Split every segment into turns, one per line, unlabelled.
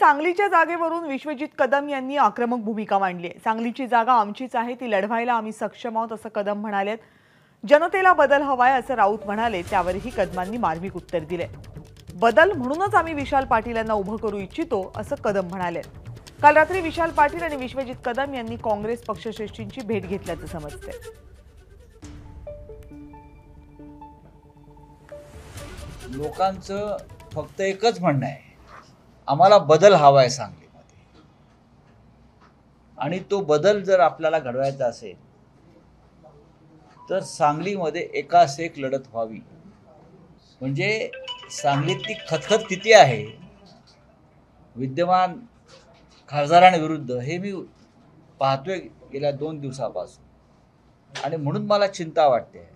सांगलीच्या जागेवरून विश्वजित कदम यांनी आक्रमक भूमिका मांडली आहे। सांगलीची जागा आमचीच आहे, ती लढवायला आम्ही सक्षम आहोत असं कदम म्हणालेत। जनतेला बदल हवाय असं राऊत म्हणाले, त्यावरही कदमांनी मार्मिक उत्तर दिले। बदल म्हणूनच आम्ही विशाल पाटील यांना उभं करू इच्छितो असं कदम म्हणाले। काल रात्री विशाल पाटील आणि विश्वजित कदम यांनी काँग्रेस पक्षश्रेष्ठींची भेट घेतल्याचं समजते।
लोकांचं फक्त एकच म्हणणं आहे, आम्हाला बदल हवा आहे सांगलीमध्ये। आणि तो बदल जर आपल्याला घडवायचा असेल तर सांगलीमध्ये एकास एक लढत व्हावी। म्हणजे सांगलीतली खतखत किती आहे विद्यमान खासदारांविरुद्ध हे मी पाहतोय गेल्या 2 दिवसापासून। आणि म्हणून मला चिंता वाटते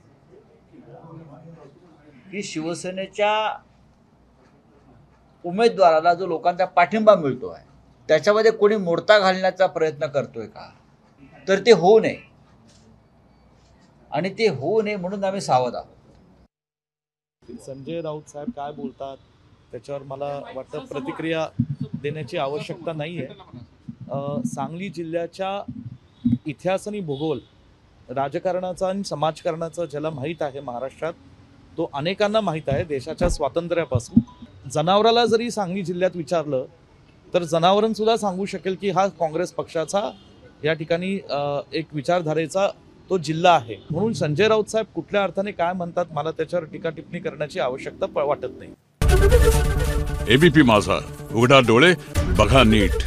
की शिवसेनेच्या उमेदवाराला जो लोकांचा पाठिंबा मिळतो आहे त्याच्यामध्ये कोणी मोडता घालण्याचा प्रयत्न करतोय का, तर ते होऊ नये। आणि ते होऊ नये म्हणून आम्ही सावध आहोत।
संजय राऊत साहेब काय बोलतात त्याच्यावर मला वाटतं प्रतिक्रिया देण्याची आवश्यकता नाही आहे। सांगली जिल्ह्याच्या इतिहास आणि भूगोल, राजकारणाचा आणि समाजकारणाचा ज्याला माहीत आहे महाराष्ट्रात, तो अनेकांना माहीत आहे। देशाच्या स्वातंत्र्यापासून जनावराला जरी सांगली जिल्ह्यात विचारलं तर जनावरांसुद्धा सांगू शकेल की हा काँग्रेस पक्षाचा या ठिकाणी एक विचारधारेचा तो जिल्हा आहे। म्हणून संजय राऊत साहेब कुठल्या अर्थाने काय म्हणतात मला त्याच्यावर टीका टिप्पणी करण्याची आवश्यकता वाटत नाही।
एबीपी माझा, उघडा डोळे बघा नीट।